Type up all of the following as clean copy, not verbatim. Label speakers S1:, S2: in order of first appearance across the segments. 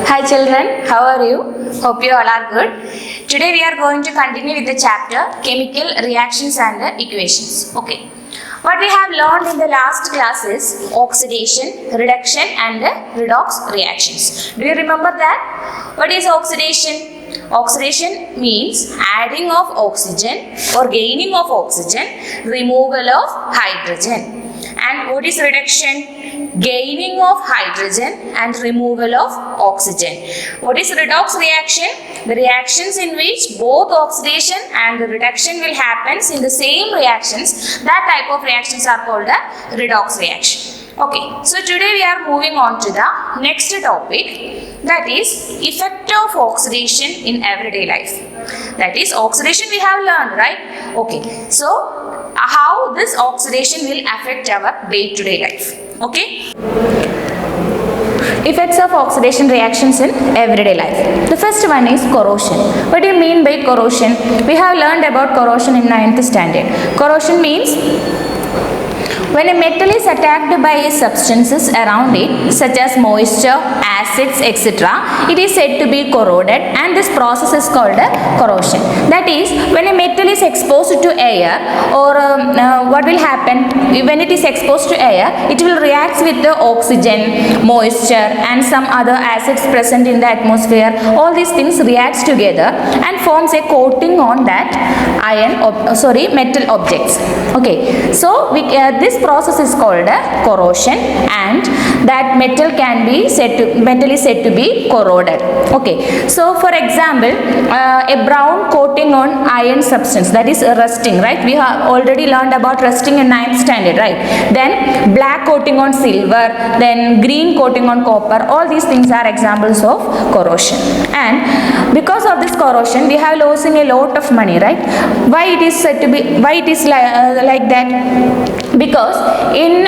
S1: Hi children, how are you? Hope you all are good. Today we are going to continue with the chapter Chemical Reactions and Equations. Okay. What we have learned in the last class is oxidation, reduction and redox reactions. Do you remember that? What is oxidation? Oxidation means adding of oxygen or gaining of oxygen, removal of hydrogen. And what is reduction? Gaining of hydrogen and removal of oxygen. What is redox reaction? The reactions in which both oxidation and reduction will happen in the same reactions. That type of reactions are called a redox reaction. Okay, so today we are moving on to the next topic, that is effect of oxidation in everyday life. That is oxidation we have learned, right? Okay, so how this oxidation will affect our day-to-day life. Okay. Effects of oxidation reactions in everyday life. The first one is corrosion. What do you mean by corrosion? We have learned about corrosion in 9th standard. Corrosion means when a metal is attacked by substances around it, such as moisture, acids, etc., it is said to be corroded, and this process is called corrosion. That is, when a metal is exposed to air, or what will happen when it is exposed to air, it will react with the oxygen, moisture, and some other acids present in the atmosphere. All these things react together and forms a coating on that metal objects. Okay, so this process is called corrosion, and that metal is said to be corroded. Okay, so for example, a brown coating on iron substance, that is rusting, right? We have already learned about rusting in 9th standard, right? Then black coating on silver, then green coating on copper. All these things are examples of corrosion, and because of this corrosion we have losing a lot of money, right? Why it is like that? Because in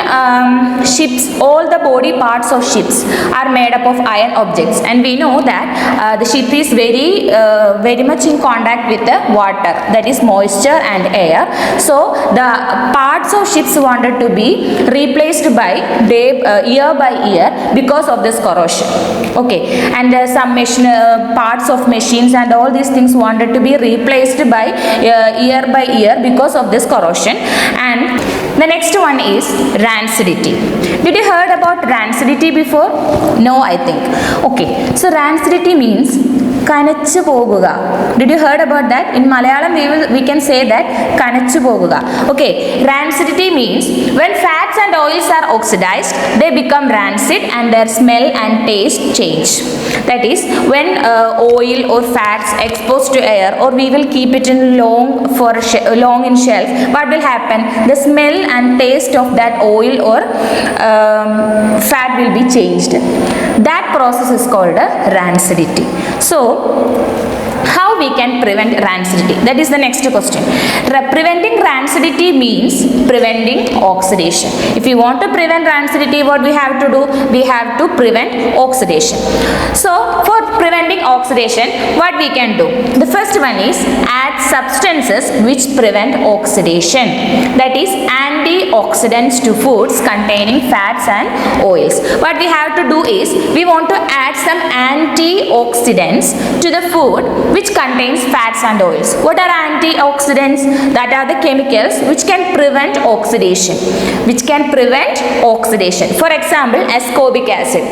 S1: ships, all the body parts of ships are made up of iron objects, and we know that the ship is very much in contact with the water, that is moisture and air. So the parts of ships wanted to be replaced by year by year because of this corrosion. Okay, and some parts of machines and all these things wanted to be replaced by year by year because of this corrosion. And the next one is rancidity. Did you heard about rancidity before? No, I think. Okay, so rancidity means kanachu poguga. Did you heard about that? In Malayalam we can say that kanachu poguga. Okay, rancidity means when fats and oils are oxidized, they become rancid and their smell and taste change. That is, when oil or fats exposed to air, or we will keep it in long in shelf, what will happen? The smell and taste of that oil or fat will be changed. That process is called rancidity. So how we can prevent rancidity? That is the next question. Preventing rancidity means preventing oxidation. If you want to prevent rancidity, what we have to do? We have to prevent oxidation. So for preventing oxidation, what we can do? The first one is add substances which prevent oxidation. That is antioxidants to foods containing fats and oils. What we have to do is we want to add some antioxidants to the food which contains fats and oils. What are antioxidants? That are the chemicals which can prevent oxidation. For example, ascorbic acid.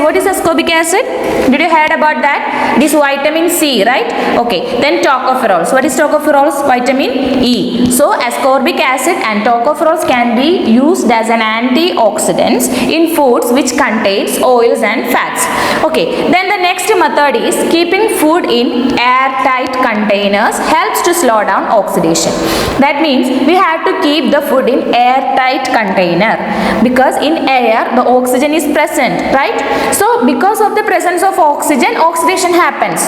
S1: What is ascorbic acid? Did you heard about that? It is vitamin C, right? Okay. Then tocopherols. What is tocopherols? Vitamin E. So ascorbic acid and tocopherols can be used as an antioxidants in foods which contains oils and fats. Okay. Then the next method is keeping food in airtight containers helps to slow down oxidation. That means we have to keep the food in airtight container, because in air the oxygen is present, right? So because of the presence of oxygen, oxidation happens.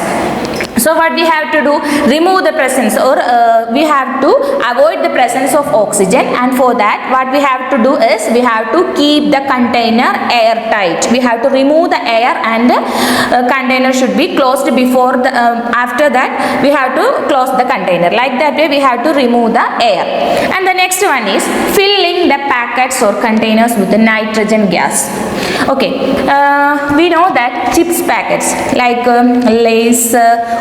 S1: So what we have to do, remove the presence, or we have to avoid the presence of oxygen, and for that what we have to do is we have to keep the container airtight. We have to remove the air, and the container should be closed before the after that we have to close the container. Like that way we have to remove the air. And the next one is filling the packets or containers with the nitrogen gas. Okay, we know that chips packets like Lay's,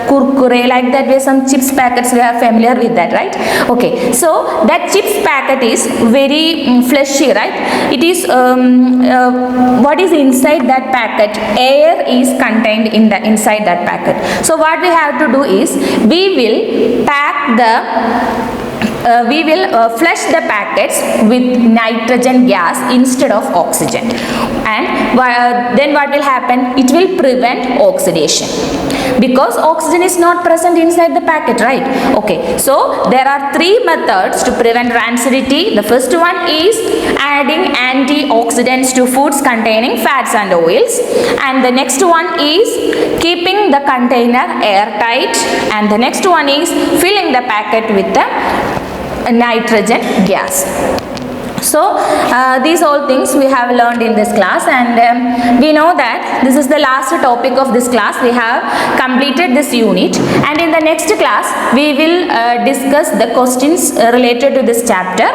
S1: Kurkure, like that way some chips packets, we are familiar with that, right? Okay, so that chips packet is very fleshy, right? It is what is inside that packet? Air is contained in the inside that packet. So what we have to do is we will pack the flush the packets with nitrogen gas instead of oxygen, and then what will happen? It will prevent oxidation because oxygen is not present inside the packet, right? Okay, so there are three methods to prevent rancidity. The first one is adding antioxidants to foods containing fats and oils, and the next one is keeping the container airtight, and the next one is filling the packet with the nitrogen gas. So these all things we have learned in this class, and we know that this is the last topic of this class. We have completed this unit, and in the next class we will discuss the questions related to this chapter,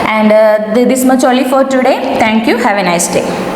S1: and this much only for today. Thank you. Have a nice day.